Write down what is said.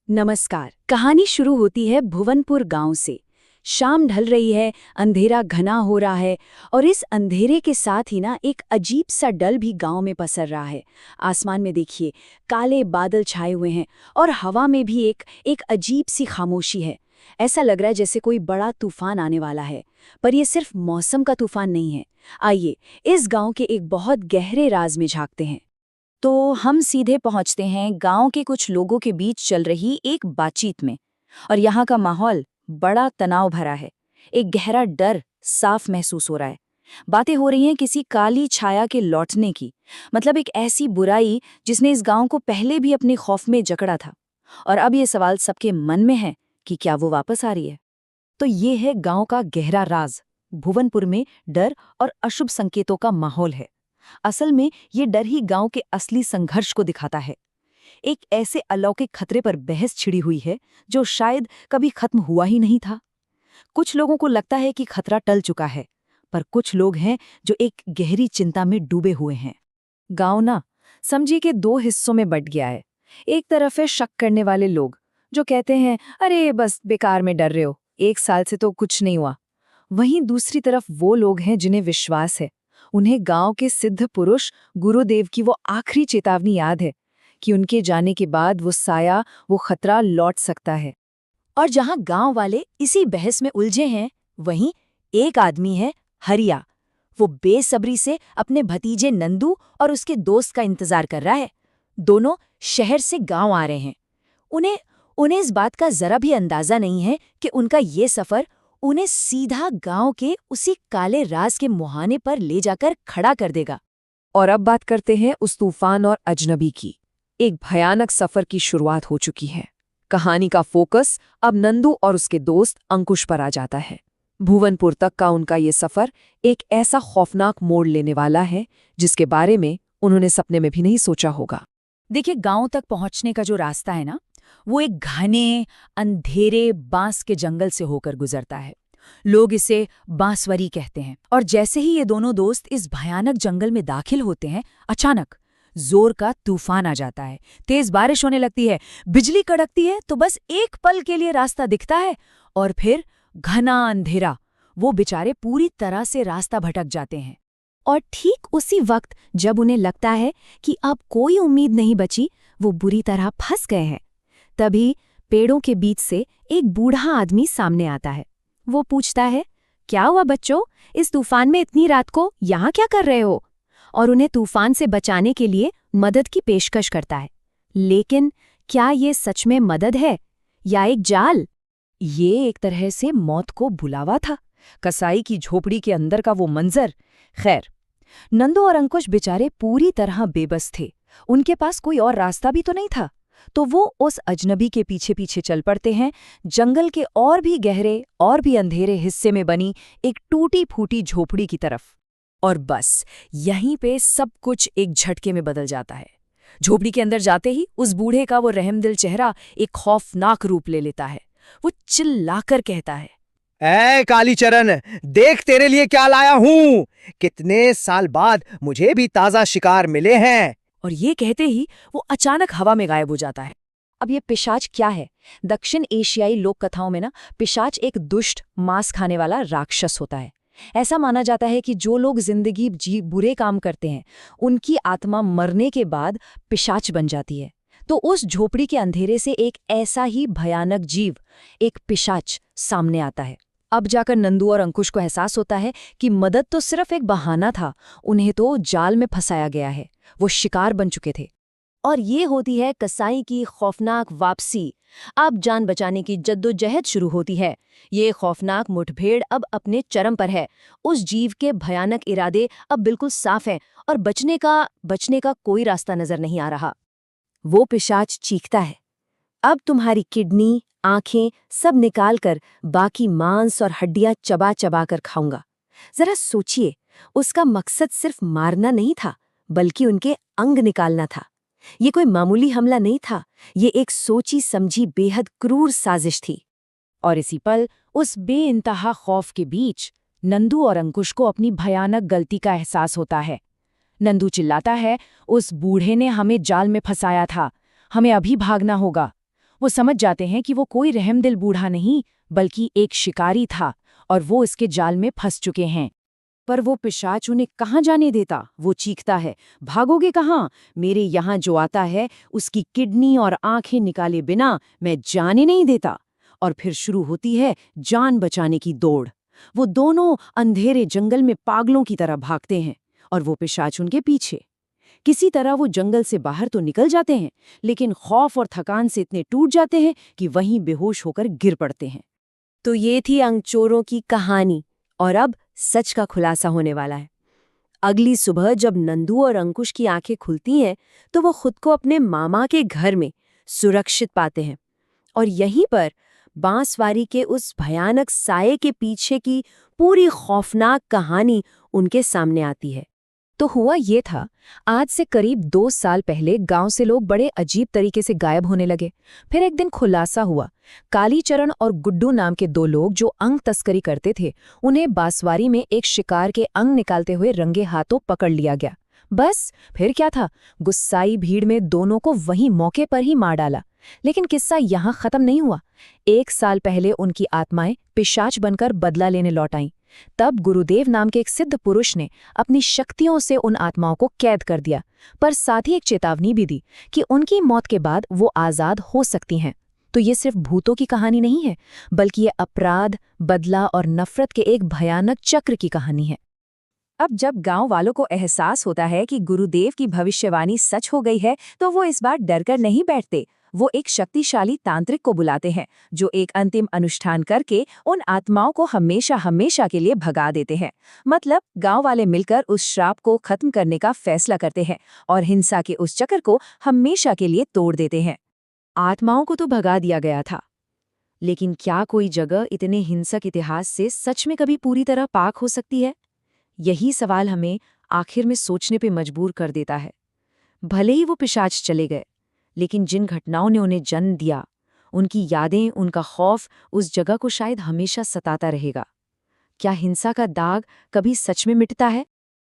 नमस्कार। कहानी शुरू होती है भुवनपुर गांव से। शाम ढल रही है, अंधेरा घना हो रहा है और इस अंधेरे के साथ ही ना एक अजीब सा डल भी गांव में पसर रहा है। आसमान में देखिए, काले बादल छाए हुए हैं और हवा में भी एक अजीब सी खामोशी है। ऐसा लग रहा है जैसे कोई बड़ा तूफान आने वाला है। पर यह सिर्फ मौसम का तूफान नहीं है। आइए इस गांव के एक बहुत गहरे राज में झांकते हैं। तो हम सीधे पहुंचते हैं गांव के कुछ लोगों के बीच चल रही एक बातचीत में। और यहाँ का माहौल बड़ा तनाव भरा है। एक गहरा डर साफ महसूस हो रहा है। बातें हो रही हैं किसी काली छाया के लौटने की, मतलब एक ऐसी बुराई जिसने इस गांव को पहले भी अपने खौफ में जकड़ा था। और अब ये सवाल सबके मन में है कि क्या वो वापस आ रही है। तो ये है गांव का गहरा राज। भुवनपुर में डर और अशुभ संकेतों का माहौल है। असल में ये डर ही गांव के असली संघर्ष को दिखाता है। एक ऐसे अलौकिक खतरे पर बहस छिड़ी हुई है जो शायद कभी खत्म हुआ ही नहीं था। कुछ लोगों को लगता है कि खतरा टल चुका है, पर कुछ लोग हैं जो एक गहरी चिंता में डूबे हुए हैं। गांव ना समझिए कि दो हिस्सों में बंट गया है। एक तरफ है शक करने वाले लोग जो कहते हैं अरे बस बेकार में डर रहे हो, 1 साल से तो कुछ नहीं हुआ। वहीं दूसरी तरफ वो लोग हैं जिन्हें विश्वास है। उन्हें गांव के सिद्ध पुरुष गुरुदेव की वो आखिरी चेतावनी याद है कि उनके जाने के बाद वो साया, वो खतरा लौट सकता है। और जहां गांव वाले इसी बहस में उलझे हैं, वहीं एक आदमी है हरिया। वो बेसब्री से अपने भतीजे नंदू और उसके दोस्त का इंतजार कर रहा है। दोनों शहर से गांव आ रहे हैं। उन्हें उन्हें इस बात का जरा भी अंदाजा नहीं है कि उनका ये सफर उन्हें सीधा गांव के उसी काले राज के मुहाने पर ले जाकर खड़ा कर देगा। और अब बात करते हैं उस तूफान और अजनबी की। एक भयानक सफर की शुरुआत हो चुकी है। कहानी का फोकस अब नंदू और उसके दोस्त अंकुश पर आ जाता है। भुवनपुर तक का उनका ये सफर एक ऐसा खौफनाक मोड़ लेने वाला है जिसके बारे में उन्होंने सपने में भी नहीं सोचा होगा। देखिए, गांव तक पहुंचने का जो रास्ता है ना, वो एक घने अंधेरे बांस के जंगल से होकर गुजरता है। लोग इसे बांसवरी कहते हैं। और जैसे ही ये दोनों दोस्त इस भयानक जंगल में दाखिल होते हैं, अचानक जोर का तूफान आ जाता है। तेज बारिश होने लगती है, बिजली कड़कती है, तो बस एक पल के लिए रास्ता दिखता है और फिर घना अंधेरा। वो बेचारे पूरी तरह से रास्ता भटक जाते हैं। और ठीक उसी वक्त जब उन्हें लगता है कि अब कोई उम्मीद नहीं बची, वो बुरी तरह फंस गए हैं, तभी पेड़ों के बीच से एक बूढ़ा आदमी सामने आता है। वो पूछता है, क्या हुआ बच्चों, इस तूफान में इतनी रात को यहाँ क्या कर रहे हो? और उन्हें तूफान से बचाने के लिए मदद की पेशकश करता है। लेकिन क्या ये सच में मदद है या एक जाल? ये एक तरह से मौत को बुलावा था। कसाई की झोपड़ी के अंदर का वो मंजर। खैर, नंदू और अंकुश बेचारे पूरी तरह बेबस थे। उनके पास कोई और रास्ता भी तो नहीं था। तो वो उस अजनबी के पीछे पीछे चल पड़ते हैं, जंगल के और भी गहरे और भी अंधेरे हिस्से में बनी एक टूटी फूटी झोपड़ी की तरफ। और बस यहीं पे सब कुछ एक झटके में बदल जाता है। झोपड़ी के अंदर जाते ही उस बूढ़े का वो रहमदिल चेहरा एक खौफनाक रूप ले लेता है। वो चिल्लाकर कहता है, ऐ कालीचरण, देख तेरे लिए क्या लाया हूँ। कितने साल बाद मुझे भी ताजा शिकार मिले हैं। और ये कहते ही वो अचानक हवा में गायब हो जाता है। अब ये पिशाच क्या है? दक्षिण एशियाई लोक कथाओं में ना पिशाच एक दुष्ट मांस खाने वाला राक्षस होता है। ऐसा माना जाता है कि जो लोग जिंदगी बुरे काम करते हैं, उनकी आत्मा मरने के बाद पिशाच बन जाती है। तो उस झोपड़ी के अंधेरे से एक ऐसा ही भयानक जीव, एक पिशाच, सामने आता है। अब जाकर नंदू और अंकुश को एहसास होता है कि मदद तो सिर्फ एक बहाना था, उन्हें तो जाल में फंसाया गया है। वो शिकार बन चुके थे। और ये होती है कसाई की खौफनाक वापसी। अब जान बचाने की जद्दोजहद शुरू होती है। ये खौफनाक मुठभेड़ अब अपने चरम पर है। उस जीव के भयानक इरादे अब बिल्कुल साफ हैं और बचने का कोई रास्ता नजर नहीं आ रहा। वो पिशाच चीखता है, अब तुम्हारी किडनी, आंखें सब निकालकर बाकी मांस और हड्डियां चबा चबा कर खाऊंगा। जरा सोचिए, उसका मकसद सिर्फ मारना नहीं था, बल्कि उनके अंग निकालना था। ये कोई मामूली हमला नहीं था, ये एक सोची समझी बेहद क्रूर साजिश थी। और इसी पल उस बेइंतहा खौफ के बीच नंदू और अंकुश को अपनी भयानक गलती का एहसास होता है। नंदू चिल्लाता है, उस बूढ़े ने हमें जाल में फंसाया था, हमें अभी भागना होगा। वो समझ जाते हैं कि वो कोई रहमदिल बूढ़ा नहीं बल्कि एक शिकारी था और वो इसके जाल में फंस चुके हैं। पर वो पिशाच उन्हें कहाँ जाने देता। वो चीखता है, भागोगे कहाँ? मेरे यहाँ जो आता है उसकी किडनी और आंखें निकाले बिना मैं जाने नहीं देता। और फिर शुरू होती है जान बचाने की दौड़। वो दोनों अंधेरे जंगल में पागलों की तरह भागते हैं और वो पिशाच उनके पीछे। किसी तरह वो जंगल से बाहर तो निकल जाते हैं, लेकिन खौफ और थकान से इतने टूट जाते हैं कि वहीं बेहोश होकर गिर पड़ते हैं। तो ये थी अंकचोरों की कहानी, और अब सच का खुलासा होने वाला है। अगली सुबह जब नंदू और अंकुश की आंखें खुलती हैं तो वो खुद को अपने मामा के घर में सुरक्षित पाते हैं, और यहीं पर बांसवारी के उस भयानक साये के पीछे की पूरी खौफनाक कहानी उनके सामने आती है। तो हुआ ये था, आज से करीब 2 साल पहले गांव से लोग बड़े अजीब तरीके से गायब होने लगे। फिर एक दिन खुलासा हुआ, कालीचरण और गुड्डू नाम के 2 लोग जो अंग तस्करी करते थे, उन्हें बांसवारी में एक शिकार के अंग निकालते हुए रंगे हाथों पकड़ लिया गया। बस फिर क्या था, गुस्साई भीड़ में दोनों को वहीं मौके पर ही मार डाला। लेकिन किस्सा यहाँ खत्म नहीं हुआ। 1 साल पहले उनकी आत्माएं पिशाच बनकर बदला लेने लौट आईं। तब गुरुदेव नाम के एक सिद्ध पुरुष ने अपनी शक्तियों से उन आत्माओं को कैद कर दिया, पर साथ ही एक चेतावनी भी दी कि उनकी मौत के बाद वो आजाद हो सकती हैं। तो ये सिर्फ भूतों की कहानी नहीं है, बल्कि ये अपराध, बदला और नफरत के एक भयानक चक्र की कहानी है। अब जब गांव वालों को एहसास होता है कि गुरुदेव की भविष्यवाणी सच हो गई है, तो वो इस बार डरकर नहीं बैठते। वो एक शक्तिशाली तांत्रिक को बुलाते हैं जो एक अंतिम अनुष्ठान करके उन आत्माओं को हमेशा हमेशा के लिए भगा देते हैं। मतलब गांव वाले मिलकर उस श्राप को खत्म करने का फैसला करते हैं और हिंसा के उस चक्र को हमेशा के लिए तोड़ देते हैं। आत्माओं को तो भगा दिया गया था, लेकिन क्या कोई जगह इतने हिंसक इतिहास से सच में कभी पूरी तरह पाक हो सकती है? यही सवाल हमें आखिर में सोचने पे मजबूर कर देता है। भले ही वो पिशाच चले गए, लेकिन जिन घटनाओं ने उन्हें जन्म दिया, उनकी यादें, उनका खौफ उस जगह को शायद हमेशा सताता रहेगा। क्या हिंसा का दाग कभी सच में मिटता है,